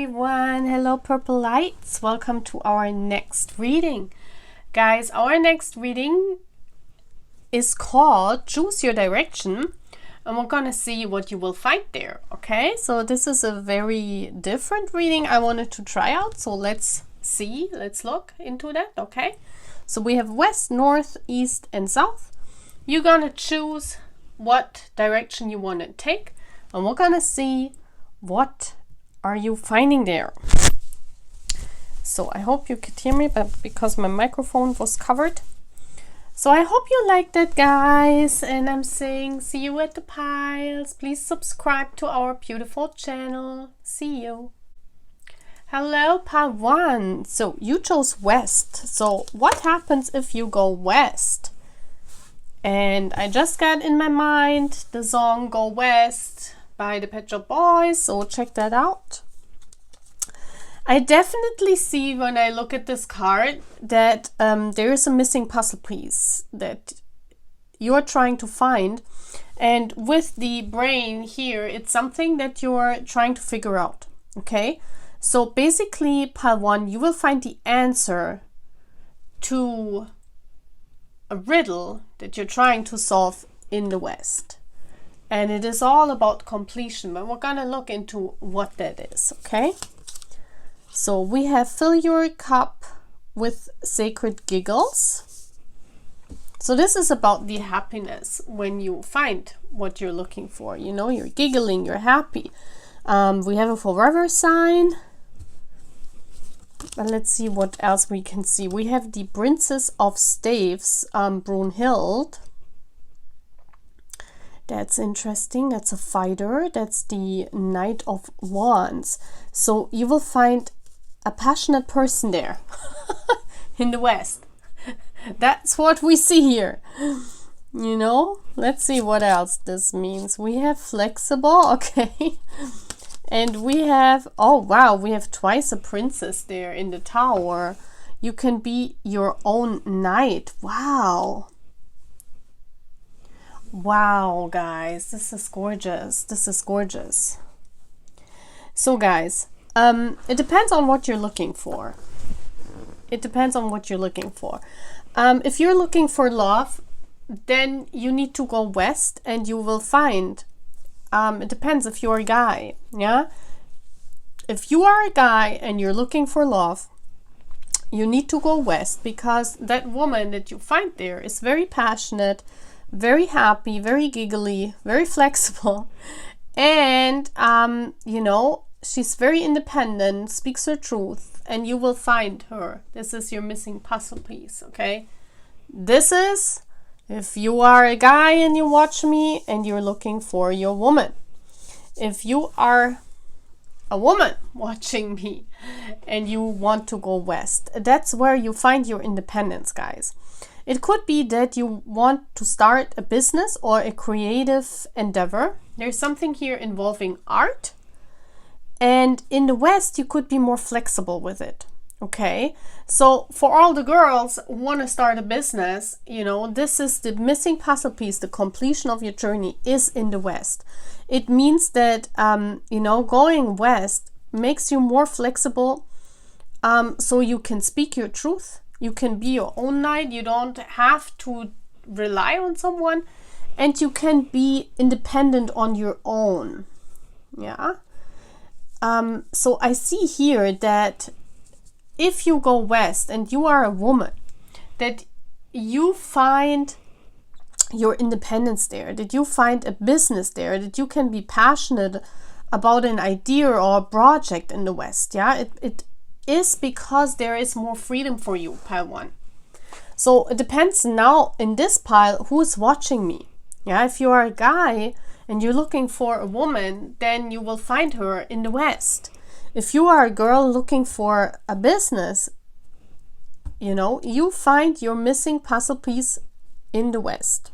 everyone. Hello Purple Lights. Welcome to our next reading. Guys, our next reading is called Choose Your Direction, and we're gonna see what you will find there. Okay, so this is a very different reading I wanted to try out, so let's look into that. Okay, so we have west, north, east and south. You're gonna choose what direction you want to take, and we're gonna see what are you finding there. So I hope you could hear me, but because my microphone was covered. So I hope you liked that, guys, and I'm saying see you at the piles. Please subscribe to our beautiful channel. See you. Hello, pile 1. So you chose west. So what happens if you go west? And I just got in my mind the song Go West by the Pet Shop Boys, so check that out. I definitely see when I look at this card that there is a missing puzzle piece that you're trying to find, and with the brain here, it's something that you're trying to figure out. Okay, so basically, pile 1, you will find the answer to a riddle that you're trying to solve in the West. And it is all about completion, but we're gonna look into what that is, okay? So we have fill your cup with sacred giggles. So this is about the happiness when you find what you're looking for. You know, you're giggling, you're happy. We have a forever sign. But let's see what else we can see. We have the Princess of Staves, Brunhild. That's interesting. That's a fighter. That's the Knight of Wands. So you will find a passionate person there in the West. That's what we see here. You know, let's see what else this means. We have flexible, okay. And we have, oh wow, we have twice a princess there in the tower. You can be your own knight. Wow. Wow, guys, this is gorgeous. This is gorgeous. So guys, it depends on what you're looking for. It depends on what you're looking for. If you're looking for love, then you need to go west and you will find, it depends if you're a guy, yeah? If you are a guy and you're looking for love, you need to go west, because that woman that you find there is very passionate, very happy, very giggly, very flexible, and you know, she's very independent, speaks her truth, and you will find her. This is your missing puzzle piece, okay? This is if you are a guy and you watch me and you're looking for your woman. If you are a woman watching me and you want to go west, that's where you find your independence, guys. It could be that you want to start a business or a creative endeavor. There's something here involving art. And in the West, you could be more flexible with it. Okay, so for all the girls who want to start a business, you know, this is the missing puzzle piece. The completion of your journey is in the West. It means that, you know, going west makes you more flexible, so you can speak your truth. You can be your own knight. You don't have to rely on someone, and you can be independent on your own. Yeah. So I see here that if you go west and you are a woman, that you find your independence there, that you find a business there, that you can be passionate about an idea or a project in the West. Yeah, it is because there is more freedom for you, pile 1. So it depends now in this pile who is watching me. Yeah, if you are a guy and you're looking for a woman, then you will find her in the West. If you are a girl looking for a business, you know, you find your missing puzzle piece in the West.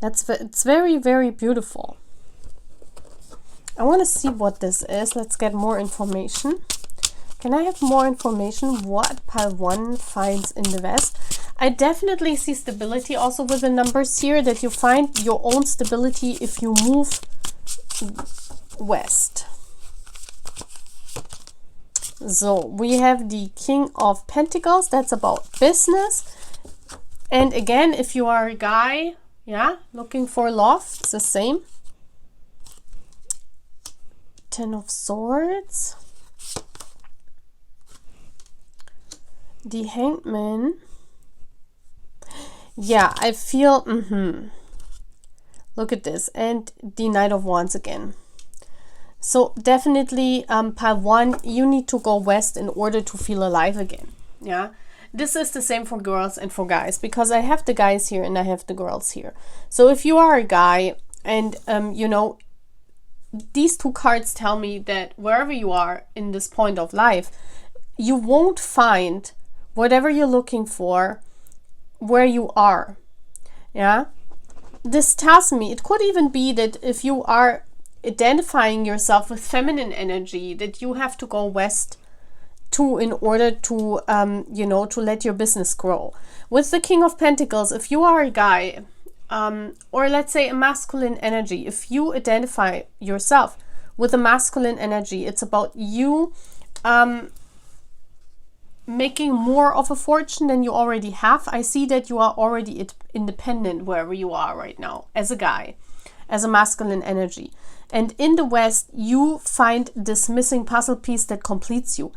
It's very, very beautiful. I want to see what this is. Let's get more information. Can I have more information what pile 1 finds in the West? I definitely see stability also with the numbers here, that you find your own stability if you move west. So we have the King of Pentacles. That's about business. And again, if you are a guy, yeah, looking for love, it's the same. Ten of Swords. The Hangman. Yeah, I feel, look at this. And the Knight of Wands again. So definitely, pile 1, you need to go west in order to feel alive again. Yeah, this is the same for girls and for guys, because I have the guys here and I have the girls here. So if you are a guy and, you know, these two cards tell me that wherever you are in this point of life, you won't find whatever you're looking for where you are. Yeah, this tells me it could even be that if you are identifying yourself with feminine energy, that you have to go west too in order to you know, to let your business grow. With the King of Pentacles, if you are a guy, or let's say a masculine energy, if you identify yourself with a masculine energy, it's about you making more of a fortune than you already have. I see that you are already independent wherever you are right now as a guy, as a masculine energy. And in the West, you find this missing puzzle piece that completes you,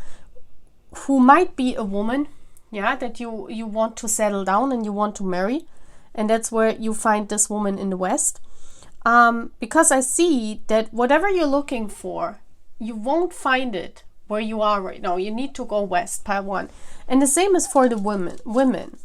who might be a woman, yeah, that you want to settle down and you want to marry. And that's where you find this woman in the West. Because I see that whatever you're looking for, you won't find it where you are right now. You need to go west, pile 1. And the same is for the women.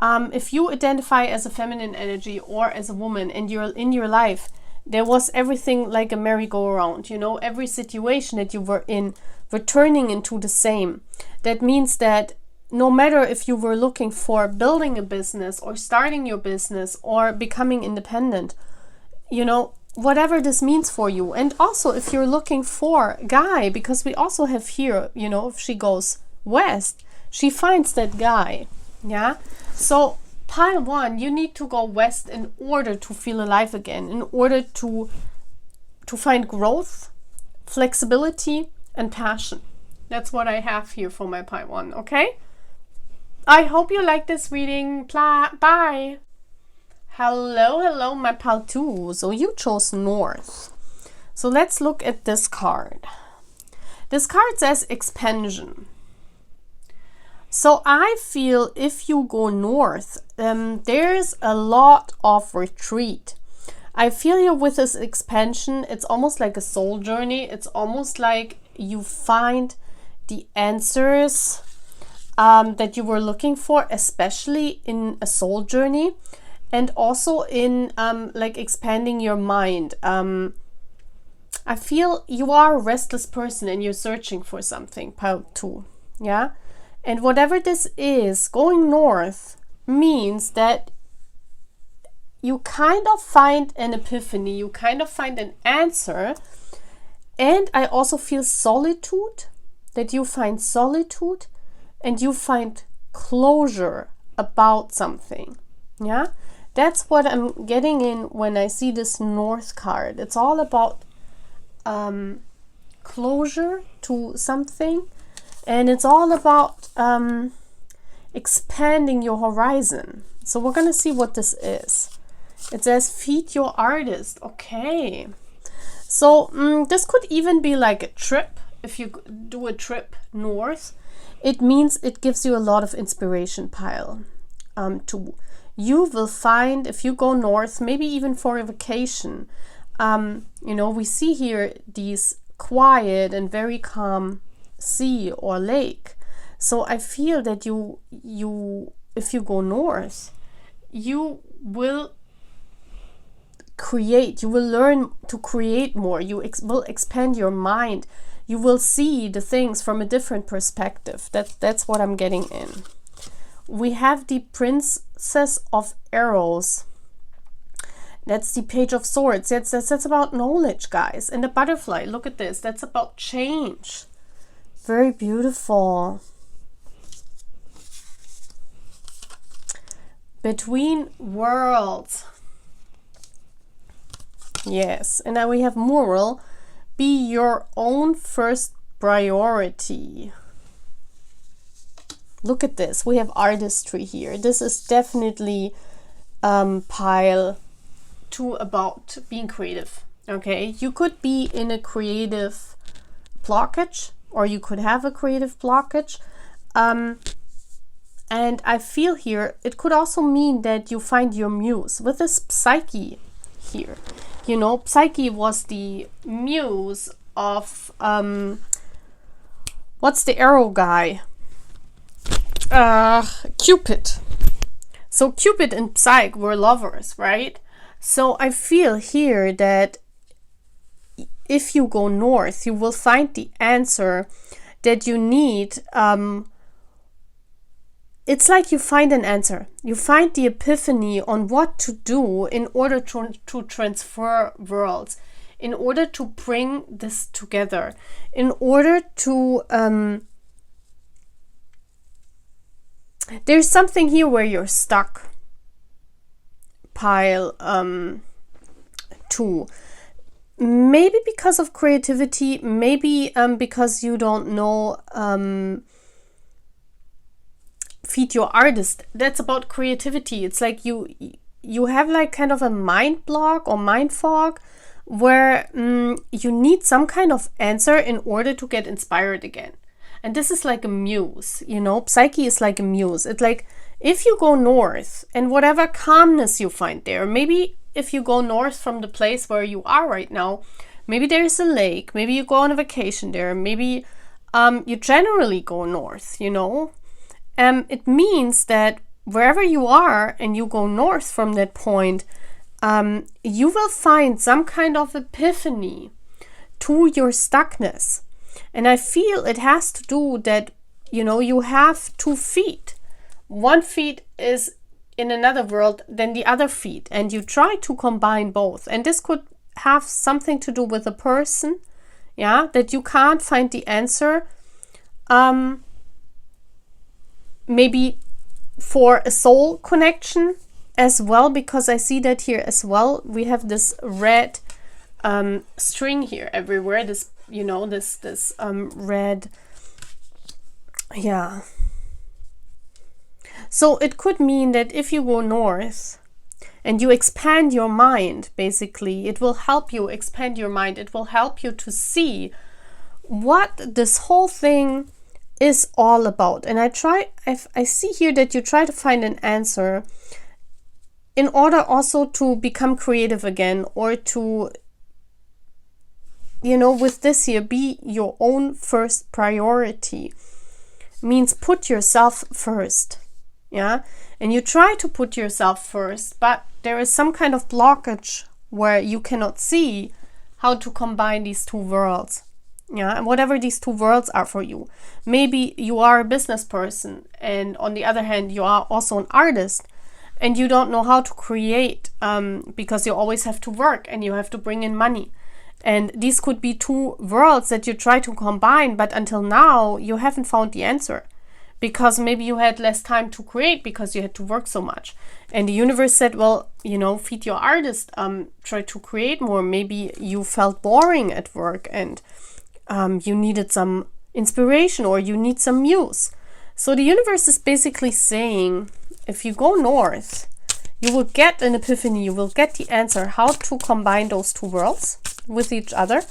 If you identify as a feminine energy or as a woman and you're in your life, there was everything like a merry-go-round, you know, every situation that you were in, returning into the same. That means that no matter if you were looking for building a business or starting your business or becoming independent, you know, whatever this means for you. And also if you're looking for a guy, because we also have here, you know, if she goes west, she finds that guy. Yeah, so pile 1, you need to go west in order to feel alive again, in order to find growth, flexibility, and passion. That's what I have here for my pile 1. Okay, I hope you like this reading. Bye. Hello, my pile 2. So you chose north. So let's look at this card. This card says expansion. So I feel if you go north, there's a lot of retreat. I feel here with this expansion, it's almost like a soul journey. It's almost like you find the answers that you were looking for, especially in a soul journey. And also in like expanding your mind. I feel you are a restless person and you're searching for something, pile 2. Yeah. And whatever this is, going north means that you kind of find an epiphany. You kind of find an answer. And I also feel solitude, that you find solitude and you find closure about something. Yeah. That's what I'm getting in when I see this north card. It's all about closure to something, and it's all about expanding your horizon. So we're gonna see what this is. It says feed your artist. Okay, so this could even be like a trip. If you do a trip north, it means it gives you a lot of inspiration, pile 2. You will find, if you go north, maybe even for a vacation, you know, we see here these quiet and very calm sea or lake. So I feel that you if you go north, you will create, you will learn to create more. You will expand your mind. You will see the things from a different perspective. That's what I'm getting in. We have the Princess of Arrows. That's the Page of Swords. That's about knowledge, guys. And the butterfly, look at this. That's about change. Very beautiful. Between worlds. Yes. And now we have moral. Be your own first priority. Look at this. We have artistry here. This is definitely pile 2 about being creative. Okay, you could be in a creative blockage, or you could have a creative blockage. And I feel here it could also mean that you find your muse with this Psyche here. You know, Psyche was the muse of what's the arrow guy? Cupid. So Cupid and Psyche were lovers, right? So I feel here that if you go north, you will find the answer that you need. It's like you find an answer. You find the epiphany on what to do in order to transfer worlds, in order to bring this together, in order to... there's something here where you're stuck. Pile 2. Maybe because of creativity, maybe because you don't know... feed your artist. That's about creativity. It's like you have like kind of a mind block or mind fog where you need some kind of answer in order to get inspired again. And this is like a muse, you know. Psyche is like a muse. It's like if you go north and whatever calmness you find there, maybe if you go north from the place where you are right now, maybe there's a lake, maybe you go on a vacation there, maybe you generally go north, you know. It means that wherever you are and you go north from that point, you will find some kind of epiphany to your stuckness. And I feel it has to do that, you know, you have 2 feet. One feet is in another world than the other feet, and you try to combine both. And this could have something to do with a person, yeah, that you can't find the answer. Maybe for a soul connection as well, because I see that here as well. We have this red string here everywhere. This, you know, this red, yeah. So it could mean that if you go north and you expand your mind, basically, it will help you expand your mind. It will help you to see what this whole thing is all about. And I see here that you try to find an answer in order also to become creative again, or to, you know, with this here, be your own first priority. Means put yourself first, yeah. And you try to put yourself first, but there is some kind of blockage where you cannot see how to combine these 2 worlds. Yeah, and whatever these 2 worlds are for you. Maybe you are a business person, and on the other hand, you are also an artist, and you don't know how to create because you always have to work and you have to bring in money. And these could be 2 worlds that you try to combine, but until now, you haven't found the answer. Because maybe you had less time to create because you had to work so much. And the universe said, well, you know, feed your artist, try to create more. Maybe you felt boring at work and you needed some inspiration, or you need some muse. So the universe is basically saying, if you go north, you will get an epiphany, you will get the answer how to combine those 2 worlds with each other,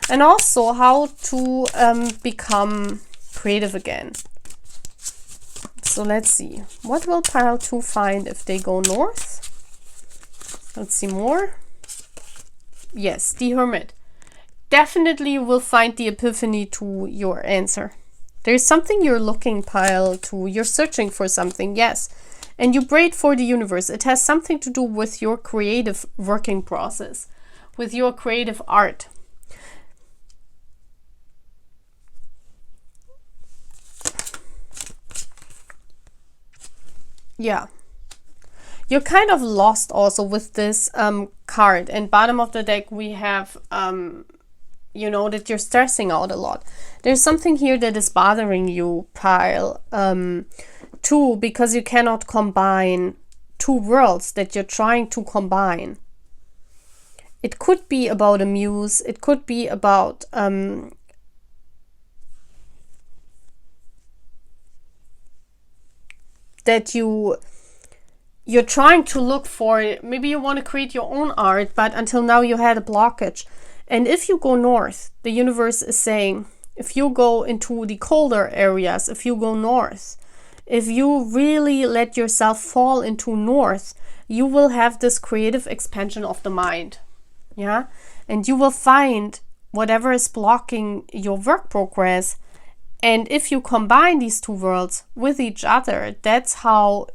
and also how to become creative again. So let's see, what will pile 2 find if they go north? Let's see more. Yes, the Hermit. Definitely you will find the epiphany to your answer. There's something you're looking, pile 2. You're searching for something, yes. And you prayed for the universe. It has something to do with your creative working process, with your creative art. Yeah. You're kind of lost also with this card. And bottom of the deck we have, you know, that you're stressing out a lot. There's something here that is bothering you, pile 2, because you cannot combine 2 worlds that you're trying to combine. It could be about a muse. It could be about that you're trying to look for. Maybe you want to create your own art, but until now you had a blockage. And if you go north, the universe is saying, if you go into the colder areas, if you go north, if you really let yourself fall into north, you will have this creative expansion of the mind. Yeah. And you will find whatever is blocking your work progress. And if you combine these two worlds with each other, that's how,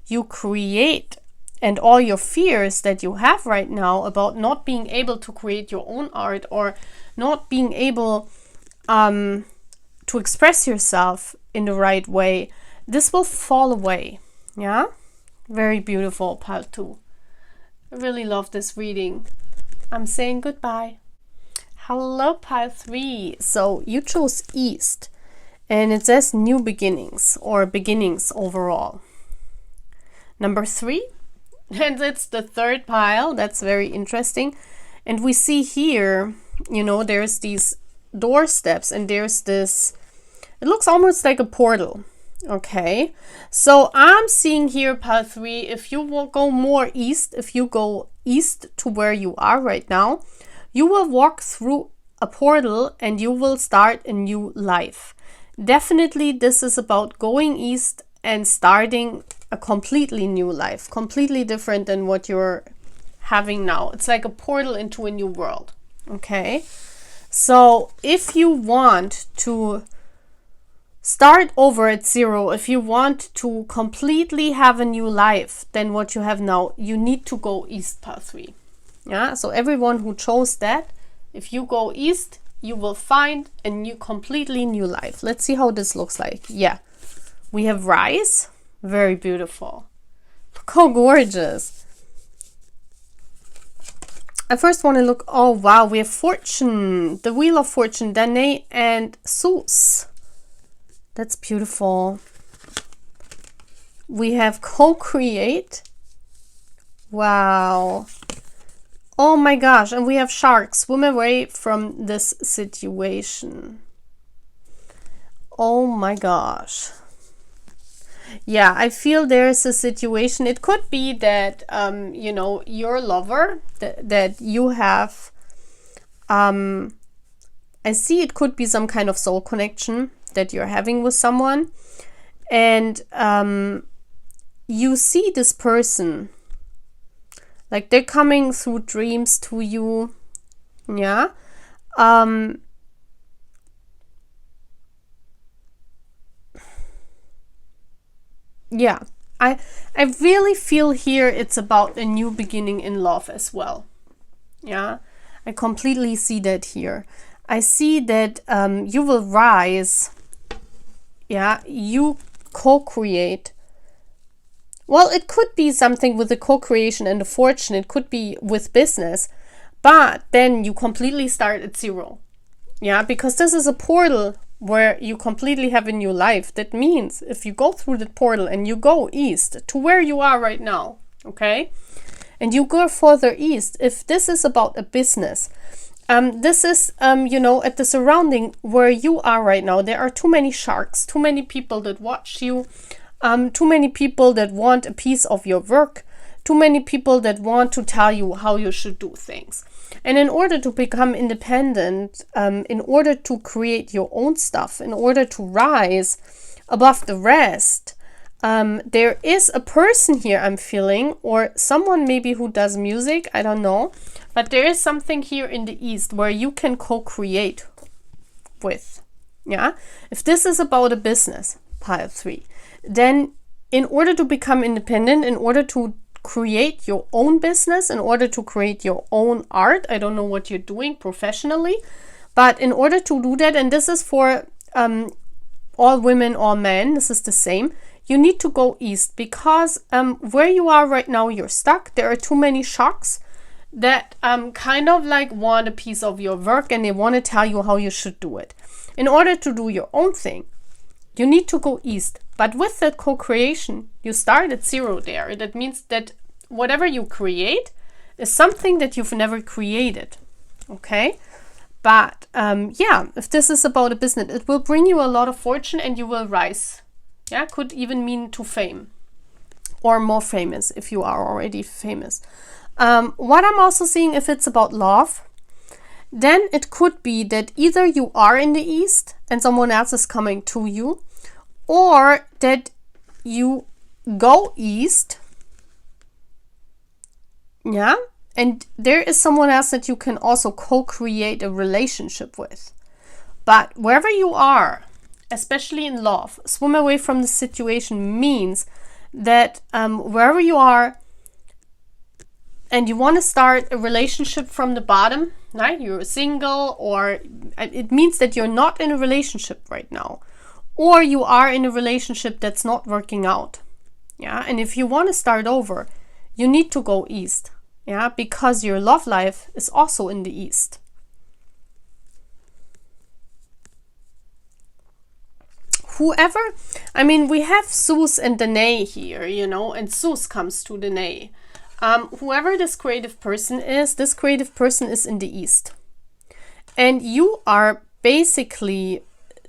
you create. And all your fears that you have right now about not being able to create your own art or not being able to express yourself in the right way, this will fall away. Yeah? Very beautiful, pile 2. I really love this reading. I'm saying goodbye. Hello, pile 3. So you chose East, and it says new beginnings or beginnings overall. Number 3, and it's the third pile. That's very interesting. And we see here, there's these doorsteps, and there's this, it looks almost like a portal. Okay, so I'm seeing here, pile 3, if you will go more east, if you go east to where you are right now, you will walk through a portal and you will start a new life. Definitely this is about going east and starting a completely new life, completely different than what you're having now. It's like a portal into a new world. Okay, so if you want to start over at 0, if you want to completely have a new life than what you have now, you need to go east, pile 3. Yeah, so everyone who chose that, if you go east, you will find a completely new life. Let's see how this looks like. Yeah, we have Rise. Very beautiful. Look how gorgeous. I first want to look, oh wow, we have Fortune, the Wheel of Fortune, Danae and Zeus. That's beautiful. We have co-create. Wow. Oh my gosh. And we have Shark. Swim away from this situation. Oh my gosh. Yeah, I feel there's a situation. It could be that, your lover that you have, I see it could be some kind of soul connection that you're having with someone, and you see this person like they're coming through dreams to you. Yeah, yeah, I really feel here it's about a new beginning in love as well. Yeah, I completely see that here. I see that you will rise. Yeah, you co-create. Well, it could be something with the co-creation and the fortune. It could be with business. But then you completely start at 0. Yeah, because this is a portal where you completely have a new life. That means if you go through the portal and you go east to where you are right now, okay? And you go further east, if this is about a business, this is, at the surrounding where you are right now, there are too many sharks, too many people that watch you, too many people that want a piece of your work, too many people that want to tell you how you should do things. And in order to become independent, in order to create your own stuff, in order to rise above the rest, there is a person here I'm feeling, or someone maybe who does music, I don't know. But there is something here in the east where you can co-create with. Yeah. If this is about a business, pile 3, then in order to become independent, in order to create your own business, in order to create your own art, I don't know what you're doing professionally, but in order to do that, and this is for all women, all men, this is the same, you need to go east, because where you are right now, you're stuck. There are too many sharks that kind of like want a piece of your work, and they want to tell you how you should do it. In order to do your own thing, you need to go east. But with that co-creation, you start at 0 there. That means that whatever you create is something that you've never created. Okay? But yeah, if this is about a business, it will bring you a lot of fortune and you will rise Yeah, could even mean to fame or more famous if you are already famous. What I'm also seeing, if it's about love, then it could be that either you are in the East and someone else is coming to you, or that you go East, yeah, and there is someone else that you can also co-create a relationship with. But wherever you are, especially in love, swim away from the situation means that wherever you are and you want to start a relationship from the bottom, right? You're single, or it means that you're not in a relationship right now, or you are in a relationship that's not working out. Yeah, and if you want to start over, you need to go East. Yeah, because your love life is also in the East. Whoever, I mean, we have Zeus and Danae here, you know, and Zeus comes to Danae. Whoever this creative person is in the East. And you are basically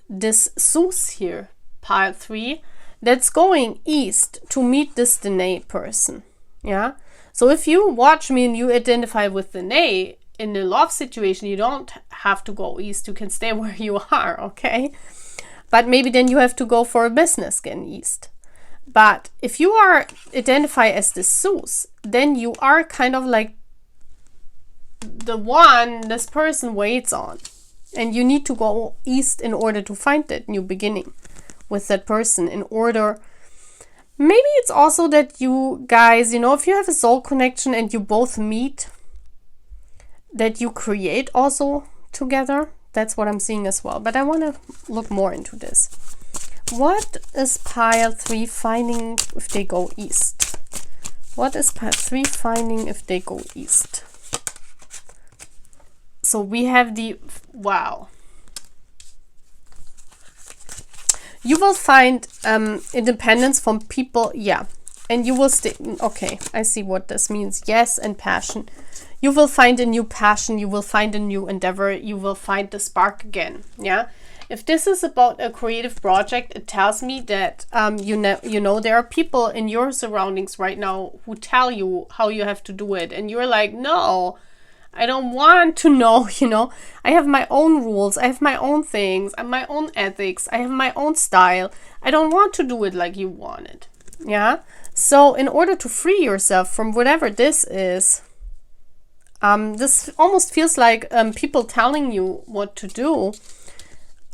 this Zeus here, pile 3, that's going East to meet this Danae person. Yeah. So if you watch me and you identify with Danae in the love situation, you don't have to go East. You can stay where you are, okay? But maybe then you have to go for a business again East. But if you are identified as the Zeus, then you are kind of like the one this person waits on. And you need to go East in order to find that new beginning with that person. In order, maybe it's also that you guys, you know, if you have a soul connection and you both meet, that you create also together. That's what I'm seeing as well. But I want to look more into this. What is pile 3 finding if they go East? What is pile 3 finding if they go East? So we have the, wow. You will find independence from people, yeah. And you will stay, okay, I see what this means. Yes, and passion. You will find a new passion, you will find a new endeavor, you will find the spark again, yeah? If this is about a creative project, it tells me that, you know, there are people in your surroundings right now who tell you how you have to do it. And you're like, no, I don't want to know, you know. I have my own rules, I have my own things, I have my own ethics, I have my own style. I don't want to do it like you want it, yeah? So in order to free yourself from whatever this is, this almost feels like people telling you what to do.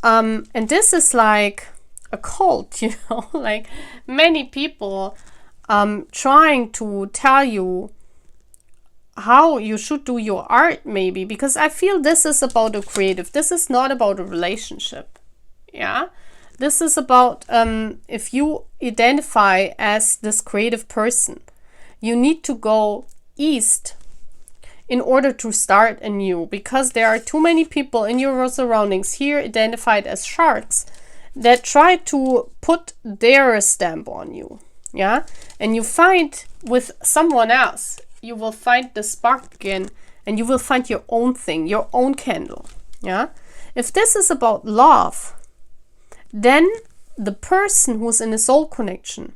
And this is like a cult, you know, like many people trying to tell you how you should do your art, maybe, because I feel this is about a creative. This is not about a relationship. Yeah. This is about if you identify as this creative person, you need to go East in order to start anew, because there are too many people in your surroundings here identified as sharks that try to put their stamp on you. Yeah. And you find with someone else, you will find the spark again, and you will find your own thing, your own candle. Yeah. If this is about love, then the person who's in a soul connection,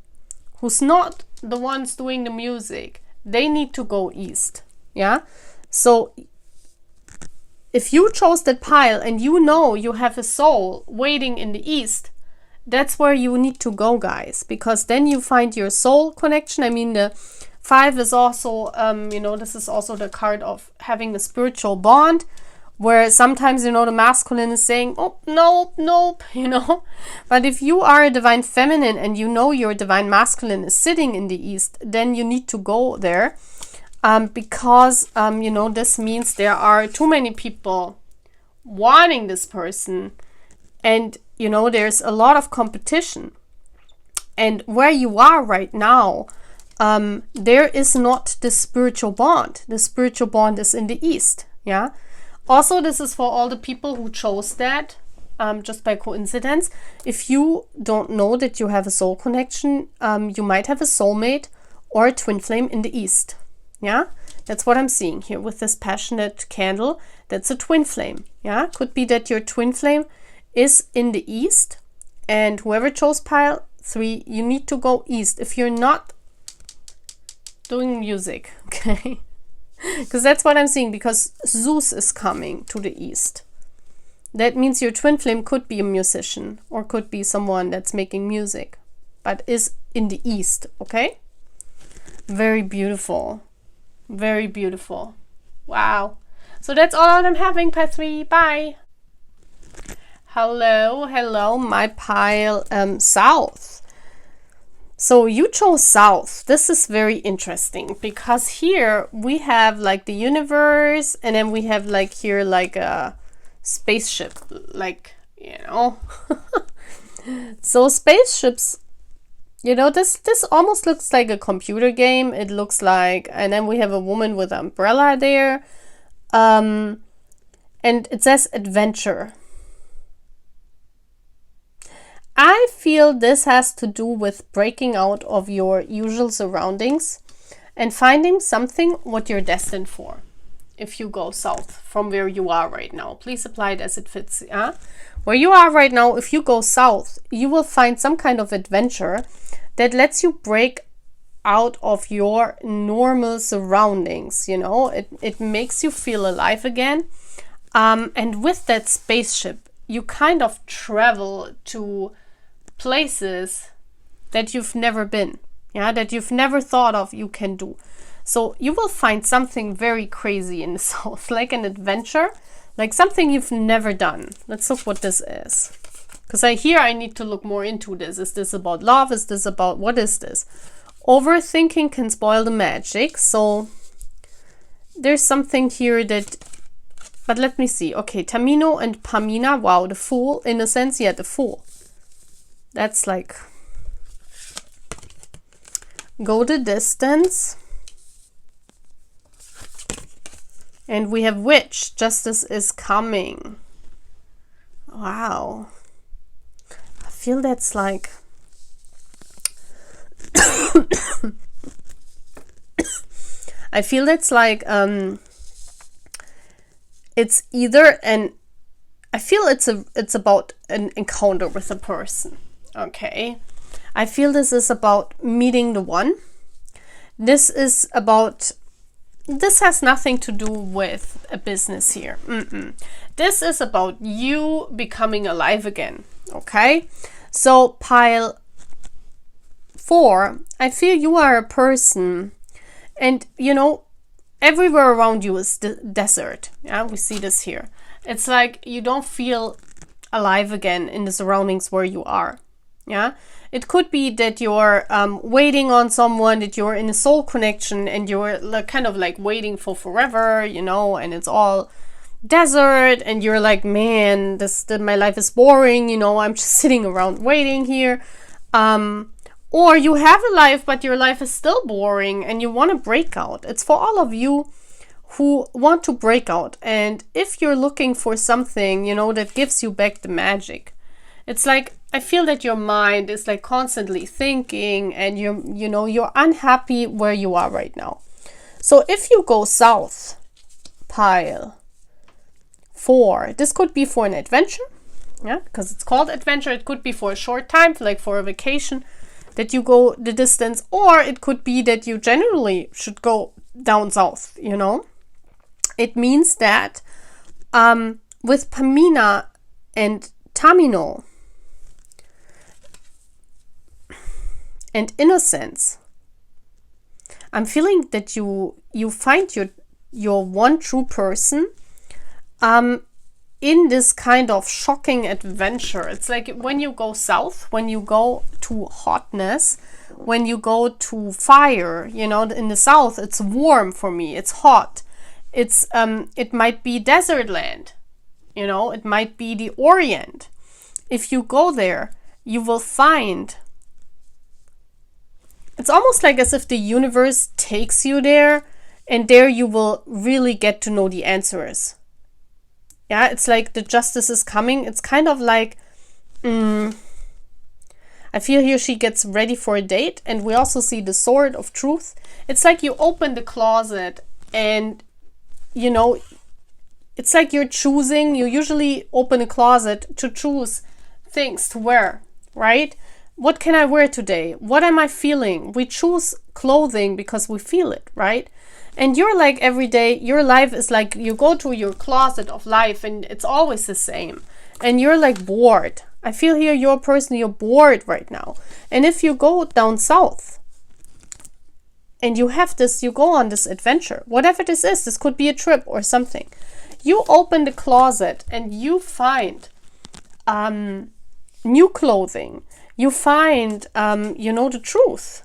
who's not the ones doing the music, they need to go East. Yeah. So if you chose that pile and you know you have a soul waiting in the East, that's where you need to go, guys, because then you find your soul connection. I mean, the 5 is also, you know, this is also the card of having a spiritual bond, where sometimes, you know, the masculine is saying, oh, nope, you know. But if you are a divine feminine and you know your divine masculine is sitting in the East, then you need to go there. Because, you know, this means there are too many people wanting this person, and, you know, there's a lot of competition. And where you are right now, there is not the spiritual bond. The spiritual bond is in the East. Yeah. Also, this is for all the people who chose that just by coincidence. If you don't know that you have a soul connection, you might have a soulmate or a twin flame in the East. Yeah, that's what I'm seeing here with this passionate candle. That's a twin flame. Yeah, could be that your twin flame is in the East, and whoever chose pile 3, you need to go east if you're not doing music, okay? Because that's what I'm seeing, because Zeus is coming to the east. That means your twin flame could be a musician or could be someone that's making music, but is in the east, okay? Very beautiful. Very beautiful. Wow. So that's all I'm having, pile 3. Bye. Hello, my pile south. So you chose south. This is very interesting because here we have like the universe, and then we have like here like a spaceship, like, you know. So spaceships, you know, this almost looks like a computer game. It looks like, and then we have a woman with an umbrella there, and it says adventure. I feel this has to do with breaking out of your usual surroundings and finding something what you're destined for. If you go south from where you are right now, please apply it as it fits. Yeah? Where you are right now, if you go south, you will find some kind of adventure that lets you break out of your normal surroundings. You know, it makes you feel alive again. And with that spaceship, you kind of travel to places that you've never been, yeah, that you've never thought of you can do. So you will find something very crazy in the south, like an adventure, like something you've never done. Let's look what this is, because I need to look more into this. Is this about love? Is this about, what is this? Overthinking can spoil the magic. So there's something here that, but let me see. Okay, Tamino and Pamina. Wow, the Fool, in a sense, yeah, the Fool. That's like, go the distance. And we have Witch, justice is coming. Wow. I feel that's like, I feel that's like, it's either an, I feel it's about an encounter with a person. Okay, I feel this is about meeting the one. This is about, this has nothing to do with a business here. This is about you becoming alive again. Okay, so pile 4, I feel you are a person, and you know, everywhere around you is the desert. Yeah, we see this here. It's like you don't feel alive again in the surroundings where you are. Yeah, it could be that you're waiting on someone, that you're in a soul connection, and you're like, kind of like waiting for forever, you know, and it's all desert, and you're like, man, my life is boring, you know, I'm just sitting around waiting here. Or you have a life, but your life is still boring, and you want to break out. It's for all of you who want to break out. And if you're looking for something, you know, that gives you back the magic, it's like, I feel that your mind is like constantly thinking, and you're unhappy where you are right now. So if you go south, pile 4, this could be for an adventure, yeah, because it's called adventure. It could be for a short time, like for a vacation, that you go the distance, or it could be that you generally should go down south, you know. It means that with Pamina and Tamino and Innocence, I'm feeling that you find your one true person in this kind of shocking adventure. It's like when you go south, when you go to hotness, when you go to fire, you know, in the south, it's warm for me, it's hot. It's it might be desert land, you know, it might be the Orient. If you go there, you will find, it's almost like as if the universe takes you there, and there you will really get to know the answers. Yeah, it's like the justice is coming. It's kind of like, I feel here she gets ready for a date, and we also see the sword of truth. It's like you open the closet, and you know, it's like you're choosing. You usually open a closet to choose things to wear, right? what can I wear today? What am I feeling? We choose clothing because we feel it, right? And you're like every day, your life is like you go to your closet of life and it's always the same. And you're like bored. I feel here you're a person, you're bored right now. And if you go down south and you have this, you go on this adventure, whatever this could be a trip or something. You open the closet and you find new clothing. You find, the truth.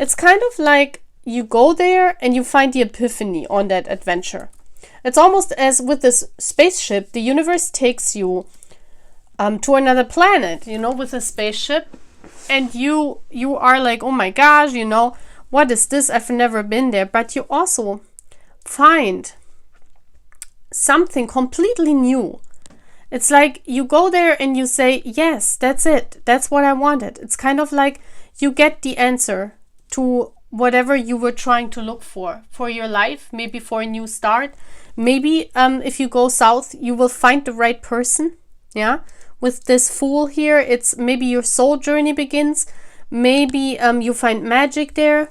It's kind of like you go there and you find the epiphany on that adventure. It's almost as with this spaceship, the universe takes you to another planet, with a spaceship. And you are like, oh my gosh, what is this? I've never been there. But you also find something completely new. It's like you go there and you say, yes, that's it. That's what I wanted. It's kind of like you get the answer to whatever you were trying to look for your life, maybe for a new start. Maybe if you go south, you will find the right person. Yeah. With this Fool here, it's maybe your soul journey begins. Maybe you find magic there.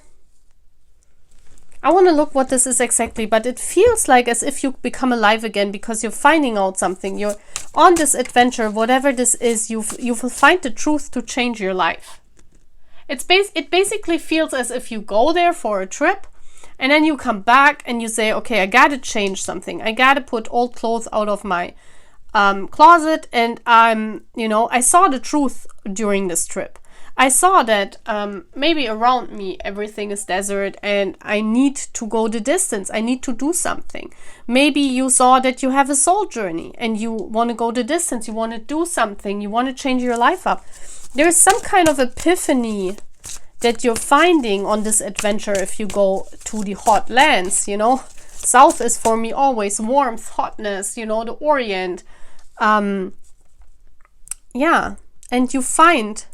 I want to look what this is exactly, but it feels like as if you become alive again because you're finding out something. You're on this adventure, whatever this is, you will find the truth to change your life. It basically feels as if you go there for a trip and then you come back and you say, okay, I got to change something. I got to put old clothes out of my closet, and I saw the truth during this trip. I saw that maybe around me everything is desert and I need to go the distance. I need to do something. Maybe you saw that you have a soul journey and you want to go the distance. You want to do something. You want to change your life up. There's some kind of epiphany that you're finding on this adventure if you go to the hot lands, South is for me always warmth, hotness, the Orient. And you find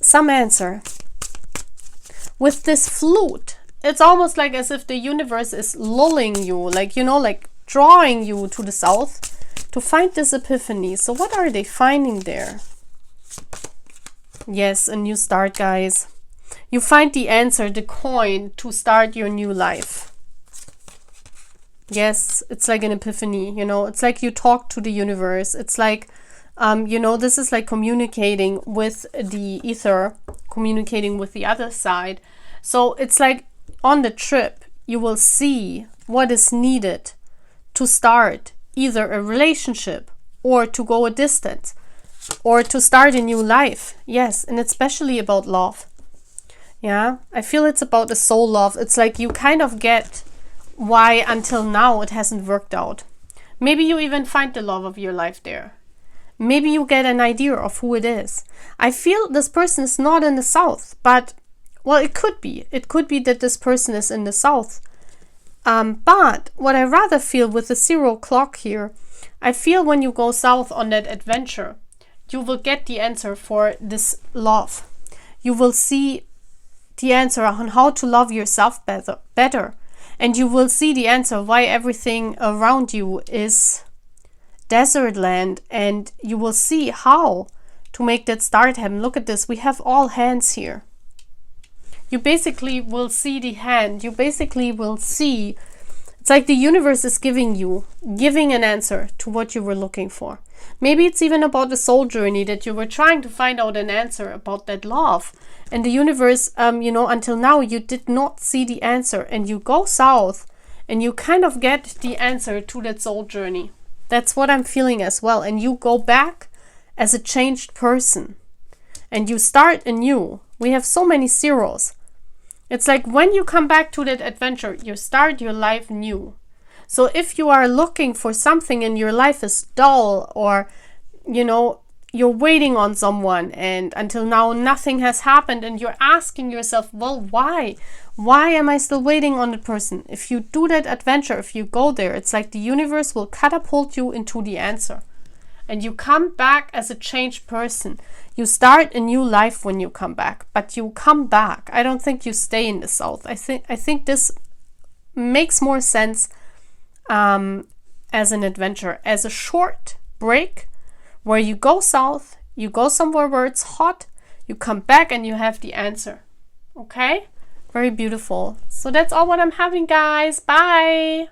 some answer. With this flute, it's almost like as if the universe is lulling you, like drawing you to the south to find this epiphany. So what are they finding there? Yes, a new start, guys. You find the answer, the coin to start your new life. Yes, it's like an epiphany, it's like you talk to the universe. It's like this is like communicating with the ether, communicating with the other side. So it's like on the trip, you will see what is needed to start either a relationship or to go a distance or to start a new life. Yes, and it's especially about love. Yeah, I feel it's about the soul love. It's like you kind of get why until now it hasn't worked out. Maybe you even find the love of your life there. Maybe you get an idea of who it is. I feel this person is not in the south, but, well, it could be. It could be that this person is in the south. But what I rather feel with the 0 o'clock here, I feel when you go south on that adventure, you will get the answer for this love. You will see the answer on how to love yourself better. And you will see the answer why everything around you is desert land, and you will see how to make that start happen. Look at this. We have all hands here. You basically will see the hand. You basically will see. It's like the universe is giving an answer to what you were looking for. Maybe it's even about the soul journey that you were trying to find out an answer about that love. And the universe, until now you did not see the answer. And you go south and you kind of get the answer to that soul journey. That's what I'm feeling as well. And you go back as a changed person. And you start anew. We have so many zeros. It's like when you come back to that adventure, you start your life new. So if you are looking for something and your life is dull, or, you're waiting on someone and until now nothing has happened, and you're asking yourself, well, why? Why am I still waiting on the person? If you do that adventure, if you go there, it's like the universe will catapult you into the answer. And you come back as a changed person. You start a new life when you come back, but you come back. I don't think you stay in the south. I think this makes more sense as an adventure, as a short break where you go south, you go somewhere where it's hot, you come back and you have the answer. Okay? Very beautiful. So that's all what I'm having, guys. Bye.